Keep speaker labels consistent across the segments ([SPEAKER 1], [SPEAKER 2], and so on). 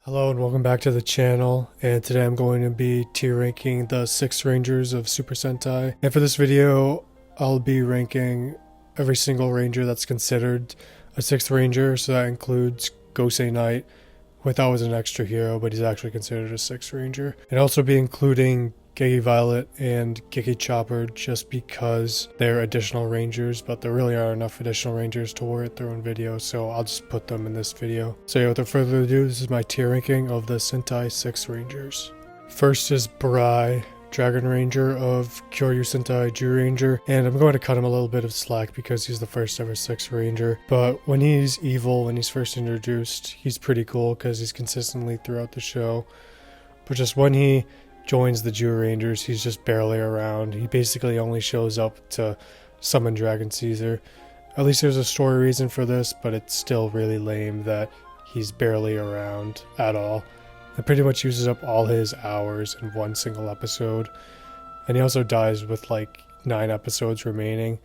[SPEAKER 1] Hello and welcome back to the channel, and today I'm going to be tier ranking the Sixth Rangers of Super Sentai. And for this video, I'll be ranking every single ranger that's considered a Sixth Ranger, so that includes Gosei Knight, who I thought was an extra hero, but he's actually considered a Sixth Ranger. And also be including Geki Violet and Geki Chopper just because they're additional rangers, but there really aren't enough additional rangers to warrant their own video, so I'll just put them in this video. So yeah, without further ado, this is my tier ranking of the Sentai Sixth Rangers. First is Barai, Dragon Ranger of Kyoryu Sentai Magiranger, and I'm going to cut him a little bit of slack because he's the first ever Sixth Ranger, but when he's evil, when he's first introduced, he's pretty cool because he's consistently throughout the show, but just when he joins the Magirangers, he's just barely around. He basically only shows up to summon Dragon Caesar. At least there's a story reason for this, but it's still really lame that he's barely around at all. It pretty much uses up all his hours in one single episode. And he also dies with like 9 episodes remaining,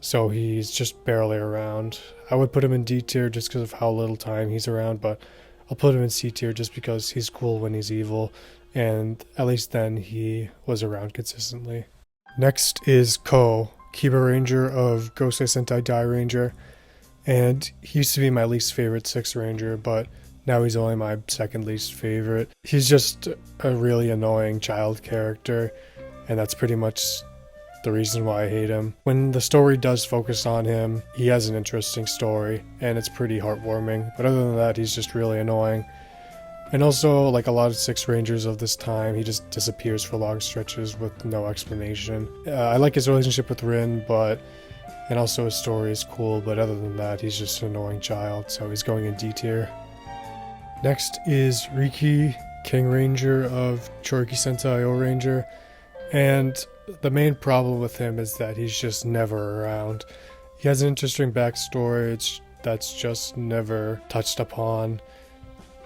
[SPEAKER 1] so he's just barely around. I would put him in D tier just because of how little time he's around, but I'll put him in C tier just because he's cool when he's evil, and at least then he was around consistently. Next is Ko, Kiba Ranger of Gosei Sentai Dairanger, and he used to be my least favorite Sixth Ranger, but now he's only my second least favorite. He's just a really annoying child character, and that's pretty much the reason why I hate him. When the story does focus on him, he has an interesting story, and it's pretty heartwarming, but other than that, he's just really annoying. And also, like a lot of Sixth Rangers of this time, he just disappears for long stretches with no explanation. I like his relationship with Rin, and also his story is cool, but other than that, he's just an annoying child, so he's going in D tier. Next is Riki, King Ranger of Choriki Sentai Oranger, and the main problem with him is that he's just never around. He has an interesting backstory that's just never touched upon,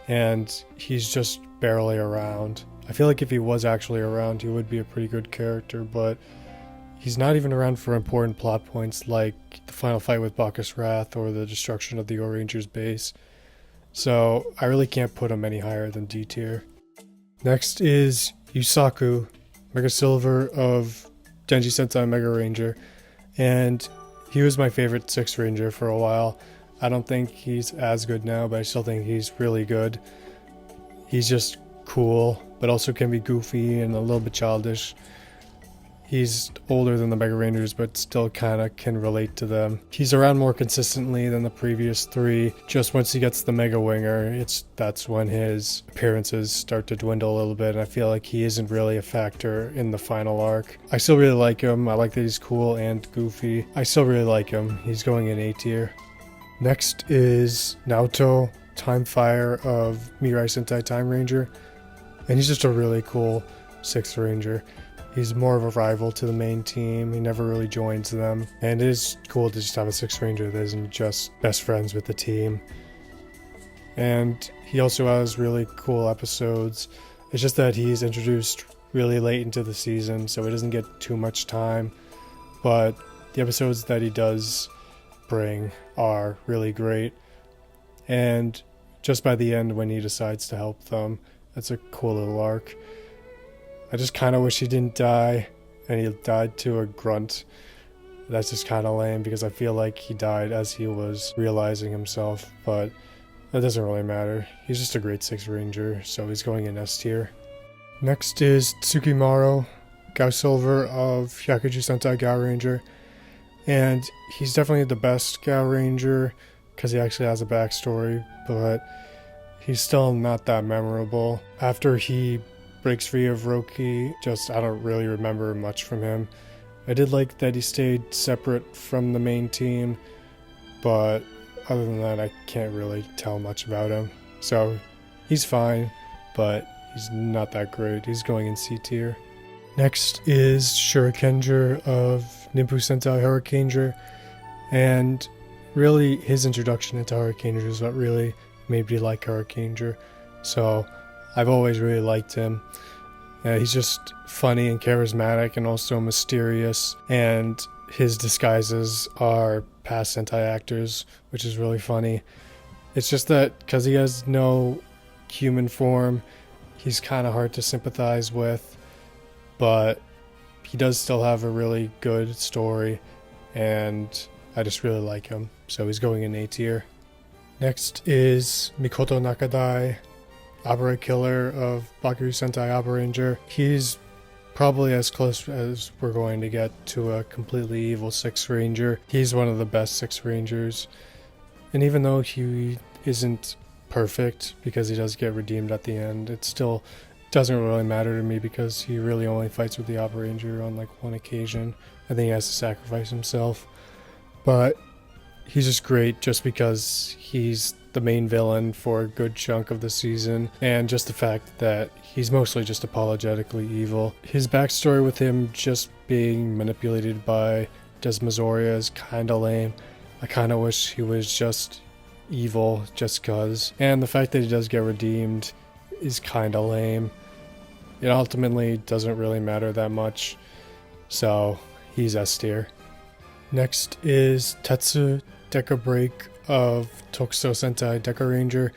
[SPEAKER 1] and he's just barely around. I feel like if he was actually around, he would be a pretty good character, but he's not even around for important plot points like the final fight with Bacchus Wrath or the destruction of the Orangers base. So I really can't put him any higher than D tier. Next is Yusaku, Mega Silver of Denji Sentai Magiranger, and he was my favorite Sixth Ranger for a while. I don't think he's as good now, but I still think he's really good. He's just cool, but also can be goofy and a little bit childish. He's older than the Mega Rangers, but still kind of can relate to them. He's around more consistently than the previous 3. Just once he gets the Mega Winger, that's when his appearances start to dwindle a little bit, and I feel like he isn't really a factor in the final arc. I still really like him. I like that he's cool and goofy. I still really like him. He's going in A tier. Next is Naoto, Time Fire of Mirai Sentai Time Ranger, and he's just a really cool Sixth Ranger. He's more of a rival to the main team. He never really joins them, and it is cool to just have a Sixth Ranger that isn't just best friends with the team. And he also has really cool episodes. It's just that he's introduced really late into the season, so he doesn't get too much time, but the episodes that he does bring are really great, and just by the end when he decides to help them, that's a cool little arc. I just kind of wish he didn't die, and he died to a grunt. That's just kind of lame because I feel like he died as he was realizing himself, but that doesn't really matter. He's just a great Sixth Ranger, so he's going in S tier. Next is Tsukimaro, Gao Silver of Hyakuju Sentai Gao Ranger, and he's definitely the best Gao Ranger because he actually has a backstory, but he's still not that memorable. After he breaks free of Roki, I don't really remember much from him. I did like that he stayed separate from the main team, but other than that, I can't really tell much about him. So he's fine, but he's not that great. He's going in C tier. Next is Shinkenger of Nimbu Sentai Hurricaneger, and really his introduction into Hurricaneger is what really made me like Hurricaneger, so I've always really liked him. He's just funny and charismatic and also mysterious, and his disguises are past Sentai actors, which is really funny. It's just that because he has no human form, he's kind of hard to sympathize with, but he does still have a really good story, and I just really like him, so he's going in A tier. Next is Mikoto Nakadai, Abara Killer of Bakuru Sentai Abaranger. He's probably as close as we're going to get to a completely evil Sixth Ranger. He's one of the best Sixth Rangers, and even though he isn't perfect, because he does get redeemed at the end, it still doesn't really matter to me because he really only fights with the Abaranger on like one occasion. I think he has to sacrifice himself, but he's just great just because he's the main villain for a good chunk of the season, and just the fact that he's mostly just apologetically evil. His backstory with him just being manipulated by Desmazoria is kinda lame. I kinda wish he was just evil just cause. And the fact that he does get redeemed is kinda lame. It ultimately doesn't really matter that much, so he's S tier. Next is Tetsu Dekabreak of Tokusou Sentai Dekaranger,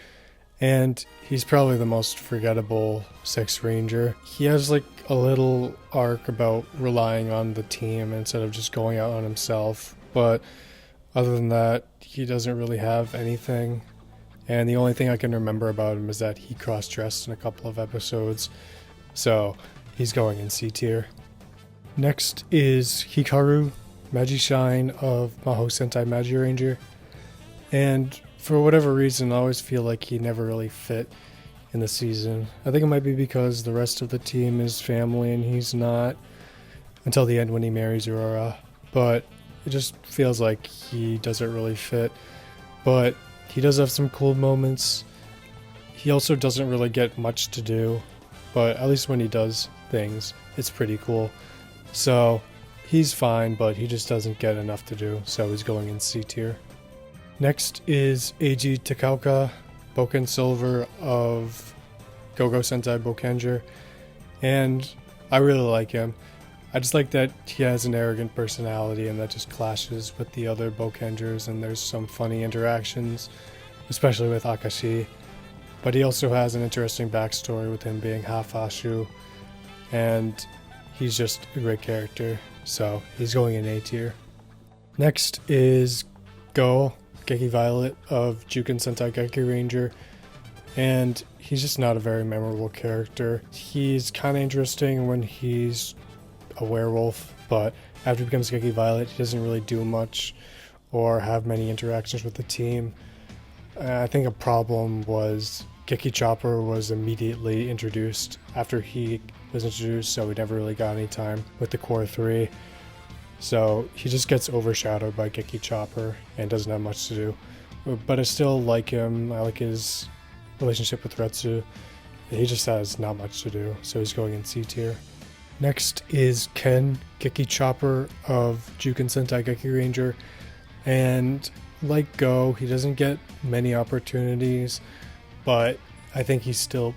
[SPEAKER 1] and he's probably the most forgettable Sixth Ranger. He has like a little arc about relying on the team instead of just going out on himself, but other than that, he doesn't really have anything. And the only thing I can remember about him is that he cross-dressed in a couple of episodes, so he's going in C tier. Next is Hikaru Magishine of Maho Sentai Magiranger, and for whatever reason I always feel like he never really fit in the season. I think it might be because the rest of the team is family and he's not, until the end when he marries Aurora, but it just feels like he doesn't really fit. But he does have some cool moments. He also doesn't really get much to do, but at least when he does things, it's pretty cool. So he's fine, but he just doesn't get enough to do, so he's going in C tier. Next is Eiji Takauka, Boken Silver of Go-Go Sentai Gokaiger, and I really like him. I just like that he has an arrogant personality and that just clashes with the other Gokangers, and there's some funny interactions, especially with Akashi. But he also has an interesting backstory with him being half Ashu, and he's just a great character, so he's going in A tier. Next is Go, Geki Violet of Juken Sentai Dekaranger, and he's just not a very memorable character. He's kind of interesting when he's a werewolf, but after he becomes Geki Violet, he doesn't really do much or have many interactions with the team. I think a problem was Geki Chopper was immediately introduced after he was introduced, so we never really got any time with the core 3. So he just gets overshadowed by Geki Chopper and doesn't have much to do. But I still like him. I like his relationship with Retsu. He just has not much to do, so he's going in C tier. Next is Ken, Geki Chopper of Juken Sentai Dekaranger, and like Go, he doesn't get many opportunities, but I think he's still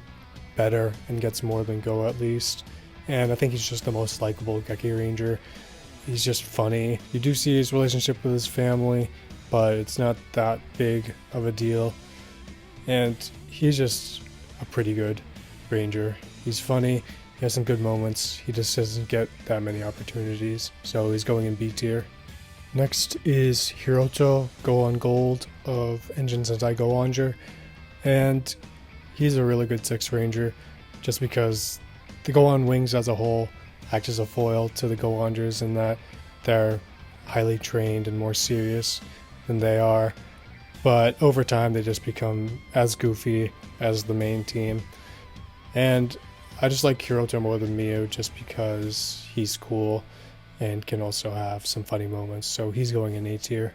[SPEAKER 1] better and gets more than Go at least, and I think he's just the most likable Dekaranger. He's just funny. You do see his relationship with his family, but it's not that big of a deal, and he's just a pretty good ranger. He's funny. He has some good moments. He just doesn't get that many opportunities, so he's going in B tier. Next is Hiroto, Go on Gold of Engine Sentai Gokanger, and he's a really good Sixth Ranger just because the Go on Wings as a whole act as a foil to the Gokangers in that they're highly trained and more serious than they are, but over time they just become as goofy as the main team. And I just like Hiroto more than Miyu just because he's cool and can also have some funny moments, so he's going in A tier.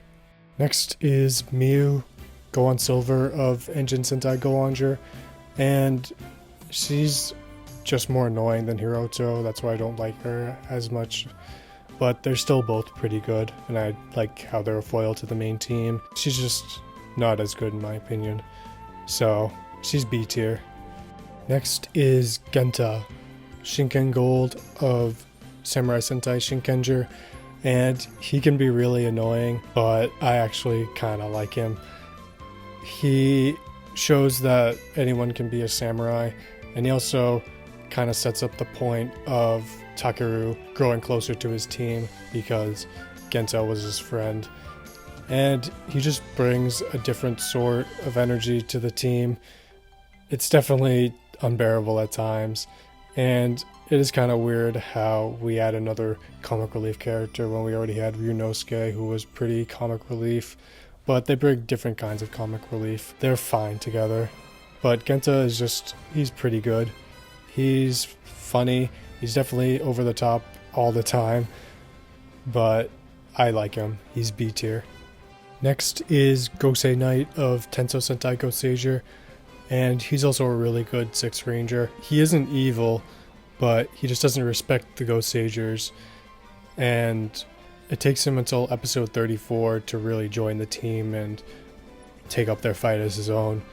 [SPEAKER 1] Next is Miyu, Go on Silver of Engine Sentai Gokanger, and she's just more annoying than Hiroto, that's why I don't like her as much, but they're still both pretty good, and I like how they're a foil to the main team. She's just not as good in my opinion, so she's B tier. Next is Genta, Shinken Gold of Samurai Sentai Shinkenger, and he can be really annoying, but I actually kind of like him. He shows that anyone can be a samurai, and he also kind of sets up the point of Takeru growing closer to his team because Gento was his friend. And he just brings a different sort of energy to the team. It's definitely unbearable at times, and it is kind of weird how we add another comic relief character when we already had Ryunosuke, who was pretty comic relief, but they bring different kinds of comic relief. They're fine together, but Genta is just, he's pretty good. He's funny, he's definitely over the top all the time, but I like him. He's B tier. Next is Gosei Knight of Tensou Sentai Gokaiger, and he's also a really good Sixth Ranger. He isn't evil, but he just doesn't respect the Gokaigers, and it takes him until episode 34 to really join the team and take up their fight as his own.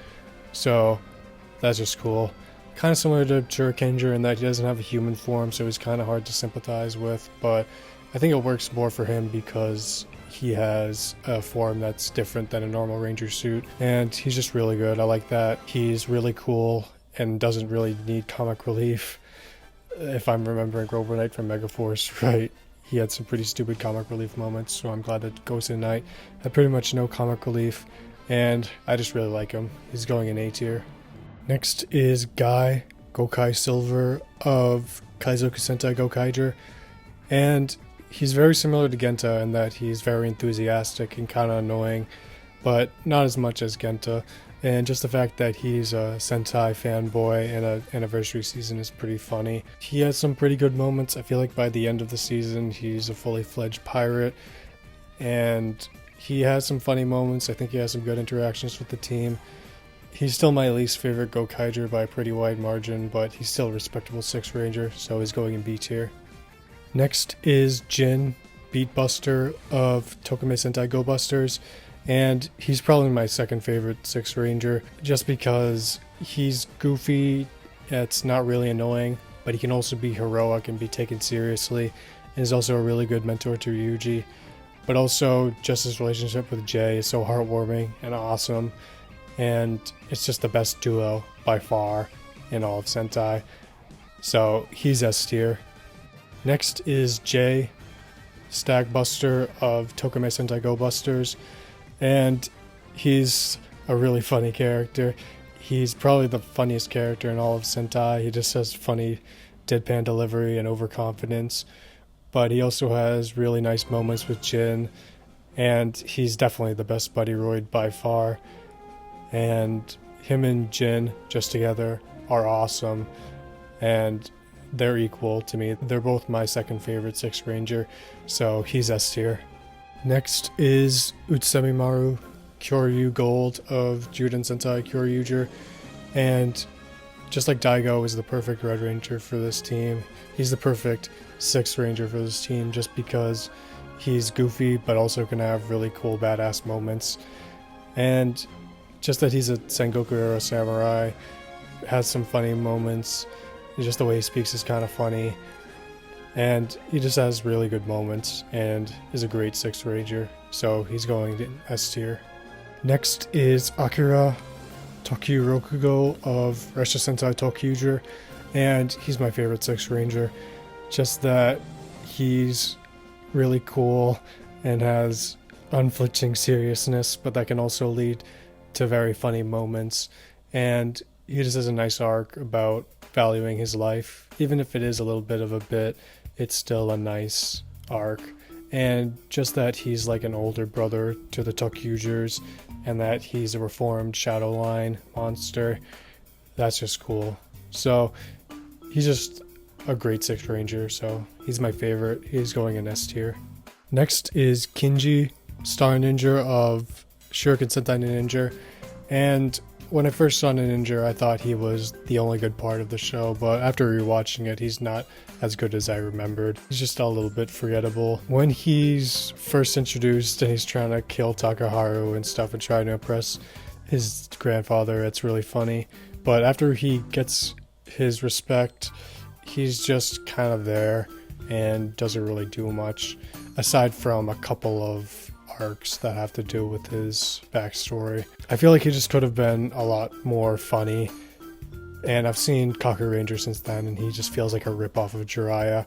[SPEAKER 1] So that's just cool. Kind of similar to Shinkenger in that he doesn't have a human form, so he's kind of hard to sympathize with, but I think it works more for him because he has a form that's different than a normal ranger suit, and he's just really good. I like that. He's really cool and doesn't really need comic relief. If I'm remembering Robo Knight from Megaforce right, he had some pretty stupid comic relief moments, so I'm glad that Gosei Knight had pretty much no comic relief, and I just really like him. He's going in A tier. Next is Guy, Gokai Silver of Kaizoku Sentai Gokaiger, and he's very similar to Genta in that he's very enthusiastic and kind of annoying, but not as much as Genta. And just the fact that he's a Sentai fanboy and an anniversary season is pretty funny. He has some pretty good moments. I feel like by the end of the season, he's a fully fledged pirate, and he has some funny moments. I think he has some good interactions with the team. He's still my least favorite Gokaiger by a pretty wide margin, but he's still a respectable Sixth Ranger, so he's going in B tier. Next is Jin, Beatbuster of Tokimei Sentai Go Busters, and he's probably my second favorite Sixth Ranger just because he's goofy, it's not really annoying, but he can also be heroic and be taken seriously, and is also a really good mentor to Ryuji. But also, just his relationship with Jay is so heartwarming and awesome, and it's just the best duo by far in all of Sentai, so he's S tier. Next is Jay, Stagbuster of Tokimei Sentai Go Busters, and he's a really funny character. He's probably the funniest character in all of Sentai. He just has funny deadpan delivery and overconfidence, but he also has really nice moments with Jin, and he's definitely the best buddy roid by far, and him and Jin just together are awesome, and they're equal to me. They're both my second favorite Sixth Ranger, so he's S tier. Next is Utsemimaru Kyoryu Gold of Juden Sentai Kyoryuger, and just like Daigo is the perfect Red Ranger for this team, he's the perfect Sixth Ranger for this team just because he's goofy but also can have really cool badass moments, and just that he's a Sengoku era samurai, has some funny moments. Just the way he speaks is kind of funny, and he just has really good moments and is a great Sixth Ranger, so he's going to S tier. Next is Akira Tokirokugo of Resha Sentai Tokyuger, and he's my favorite Sixth Ranger. Just that he's really cool and has unflinching seriousness, but that can also lead to very funny moments, and he just has a nice arc about valuing his life. Even if it is a little bit of a bit, it's still a nice arc. And just that he's like an older brother to the Tokyugers, and that he's a reformed Shadowline monster, that's just cool. So he's just a great Sixth Ranger, so he's my favorite. He's going in S tier. Next is Kinji, Star Ninja of Shuriken Sentai Ninja, and when I first saw Ninja, I thought he was the only good part of the show, but after rewatching it, he's not as good as I remembered. He's just a little bit forgettable. When he's first introduced and he's trying to kill Takaharu and stuff and trying to impress his grandfather, it's really funny. But after he gets his respect, he's just kind of there and doesn't really do much, aside from a couple of arcs that have to do with his backstory. I feel like he just could have been a lot more funny. And I've seen Gokaiger since then, and he just feels like a ripoff of Jiraiya.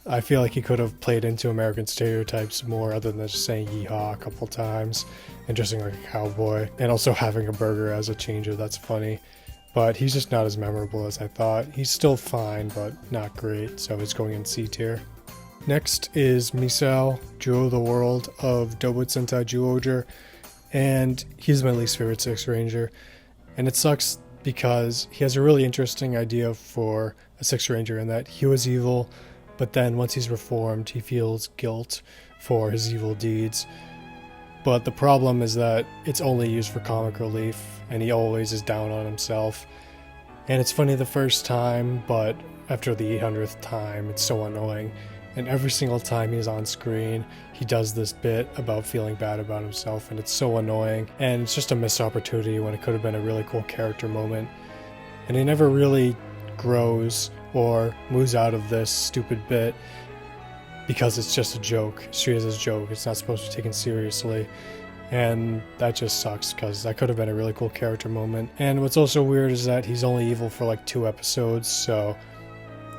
[SPEAKER 1] I feel like he could have played into American stereotypes more, other than just saying yeehaw a couple times and dressing like a cowboy, and also having a burger as a changer. That's funny. But he's just not as memorable as I thought. He's still fine, but not great, so he's going in C tier. Next is Misao, Jewel of the World of Double Sentai Zyuohger, and he's my least favorite Sixth Ranger. And it sucks because he has a really interesting idea for a Sixth Ranger in that he was evil, but then once he's reformed, he feels guilt for his evil deeds. But the problem is that it's only used for comic relief, and he always is down on himself. And it's funny the first time, but after the 800th time, it's so annoying. And every single time he's on screen, he does this bit about feeling bad about himself, and it's so annoying. And it's just a missed opportunity when it could have been a really cool character moment. And he never really grows or moves out of this stupid bit because it's just a joke. It's treated as a joke. It's not supposed to be taken seriously. And that just sucks because that could have been a really cool character moment. And what's also weird is that he's only evil for like 2 episodes, so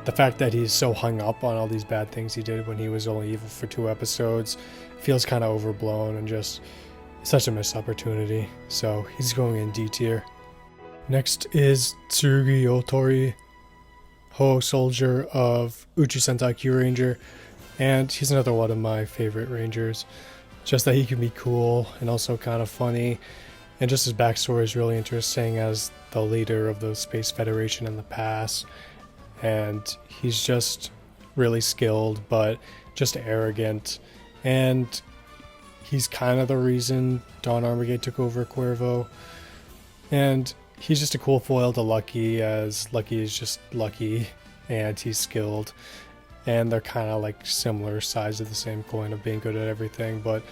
[SPEAKER 1] the fact that he's so hung up on all these bad things he did when he was only evil for 2 episodes feels kind of overblown and just such a missed opportunity. So he's going in D tier. Next is Tsurugi Otori, Ho Soldier of Uchi Sentai Kyuranger, and he's another one of my favorite Rangers. Just that he can be cool and also kind of funny, and just his backstory is really interesting as the leader of the Space Federation in the past. And he's just really skilled, but just arrogant. And he's kind of the reason Don Armigate took over Cuervo. And he's just a cool foil to Lucky, as Lucky is just lucky and he's skilled. And they're kind of like similar sides of the same coin of being good at everything, but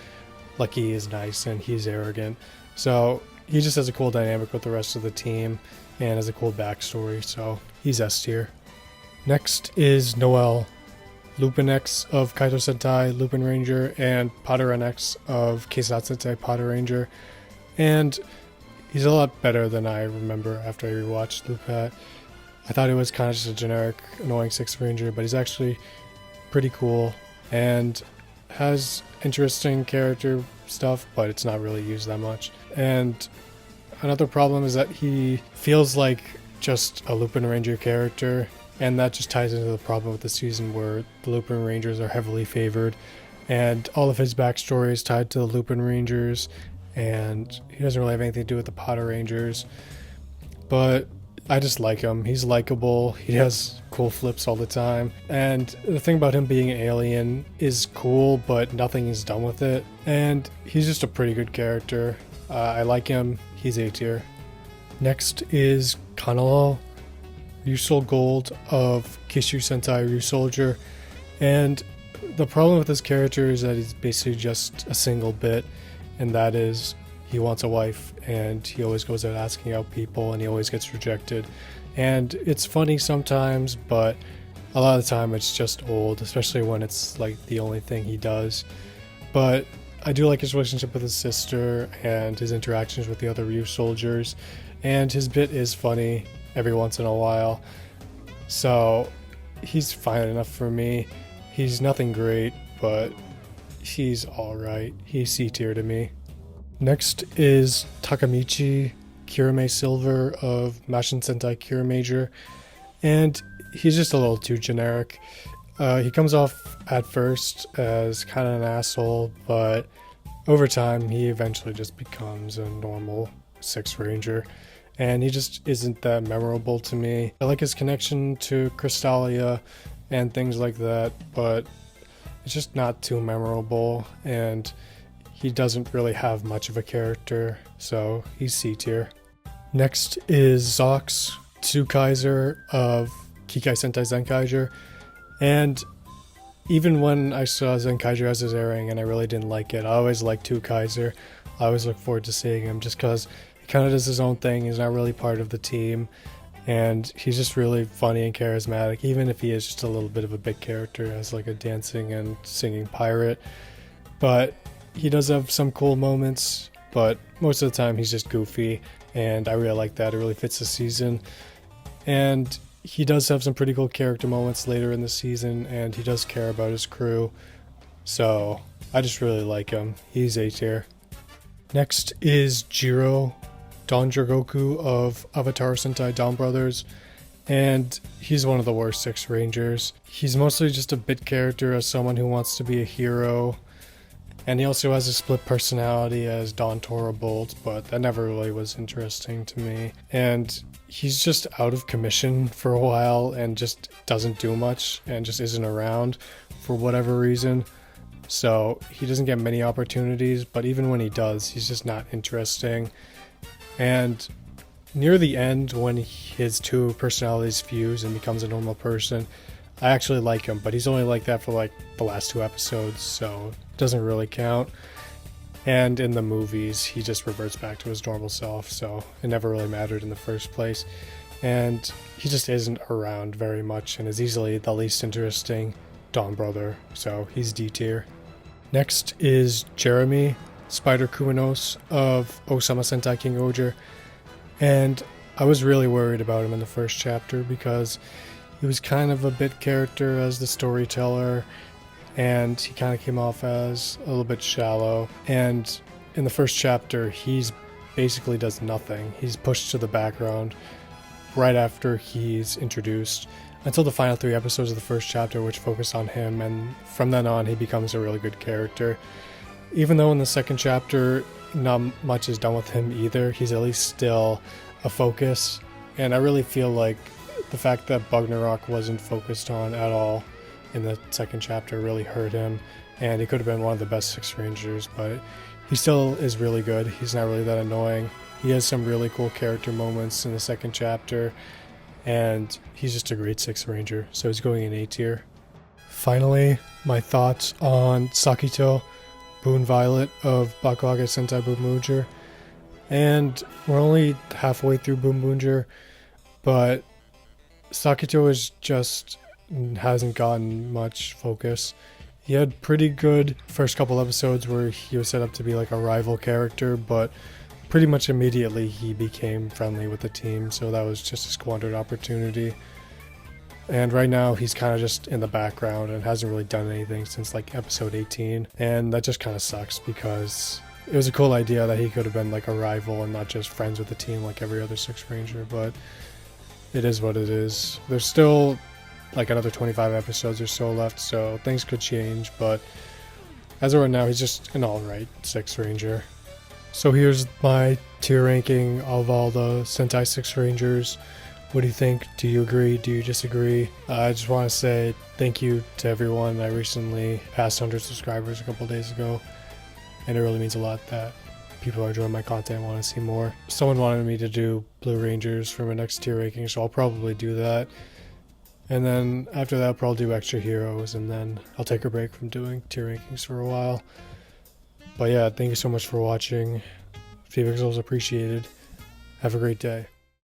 [SPEAKER 1] Lucky is nice and he's arrogant. So he just has a cool dynamic with the rest of the team and has a cool backstory, so he's S tier. Next is Noel, Lupin X of Kaito Sentai Lupin Ranger, and Potter X of Keisatsu Sentai Potter Ranger. And he's a lot better than I remember after I rewatched Lupin. I thought it was kind of just a generic, annoying Sixth Ranger, but he's actually pretty cool and has interesting character stuff, but it's not really used that much. And another problem is that he feels like just a Lupin Ranger character, and that just ties into the problem with the season where the Lupin Rangers are heavily favored, and all of his backstory is tied to the Lupin Rangers, and he doesn't really have anything to do with the Potter Rangers. But I just like him. He's likable. He has cool flips all the time. And the thing about him being an alien is cool, but nothing is done with it. And he's just a pretty good character. I like him. He's A tier. Next is Kanalo, Ryusol Gold of Kishu Sentai Ryusoldier. And the problem with this character is that he's basically just a single bit, and that is he wants a wife, and he always goes out asking out people, and he always gets rejected. And it's funny sometimes, but a lot of the time it's just old, especially when it's like the only thing he does. But I do like his relationship with his sister and his interactions with the other Ryu soldiers, and his bit is funny every once in a while. So he's fine enough for me. He's nothing great, but he's alright. He's C tier to me. Next is Takamichi Kirame Silver of Mashin Sentai Kiramager, and he's just a little too generic. He comes off at first as kind of an asshole, but over time he eventually just becomes a normal Sixth Ranger, and he just isn't that memorable to me. I like his connection to Crystalia and things like that, but it's just not too memorable, and he doesn't really have much of a character, so he's C tier. Next is Zox Tsukaiser of Kikai Sentai Zenkaiger, and even when I saw Zenkaiger as his airing and I really didn't like it, I always liked Tsukaiser. I always look forward to seeing him just because he kind of does his own thing. He's not really part of the team, and he's just really funny and charismatic, even if he is just a little bit of a big character as like a dancing and singing pirate. But he does have some cool moments, but most of the time he's just goofy, and I really like that. It really fits the season. And he does have some pretty cool character moments later in the season, and he does care about his crew. So I just really like him. He's A tier. Next is Jiro, Danger Goku of Avatar Sentai Dawn Brothers, and he's one of the worst Sixth Rangers. He's mostly just a bit character as someone who wants to be a hero, and he also has a split personality as Dawn Tora Bolt, but that never really was interesting to me. And he's just out of commission for a while and just doesn't do much and just isn't around for whatever reason. So he doesn't get many opportunities, but even when he does, he's just not interesting. And near the end, when his two personalities fuse and becomes a normal person, I actually like him, but he's only like that for like the last 2 episodes, so it doesn't really count. And in the movies, he just reverts back to his normal self, so it never really mattered in the first place. And he just isn't around very much and is easily the least interesting Dawn brother, so he's D tier. Next is Jeremy, Spider Kumanos of Osama Sentai King Oger, and I was really worried about him in the first chapter because he was kind of a bit character as the storyteller, and he kind of came off as a little bit shallow. And in the first chapter, he's basically does nothing. He's pushed to the background right after he's introduced, until the final 3 episodes of the first chapter, which focus on him, and from then on he becomes a really good character. Even though in the second chapter not much is done with him either, he's at least still a focus, and I really feel like the fact that Bugnarok wasn't focused on at all in the second chapter really hurt him, and he could have been one of the best Sixth Rangers, but he still is really good. He's not really that annoying. He has some really cool character moments in the second chapter, and he's just a great Sixth Ranger, so he's going in A tier. Finally, my thoughts on Sakito, Boon Violet of Bakuage Sentai Boonboonger. And we're only halfway through Boonboonger, but Sakito is just hasn't gotten much focus. He had pretty good first couple episodes where he was set up to be like a rival character, but pretty much immediately he became friendly with the team, so that was just a squandered opportunity. And right now he's kind of just in the background and hasn't really done anything since like episode 18, and that just kind of sucks because it was a cool idea that he could have been like a rival and not just friends with the team like every other Sixth Ranger, but it is what it is. There's still like another 25 episodes or so left, so things could change, but as of right now, he's just an alright Sixth Ranger. So here's my tier ranking of all the Sentai Sixth Rangers. What do you think? Do you agree? Do you disagree? I just want to say thank you to everyone. I recently passed 100 subscribers a couple days ago, and it really means a lot that people are enjoying my content and want to see more. Someone wanted me to do Blue Rangers for my next tier ranking, so I'll probably do that. And then after that, I'll probably do Extra Heroes, and then I'll take a break from doing tier rankings for a while. But yeah, thank you so much for watching. Feedback is always appreciated. Have a great day.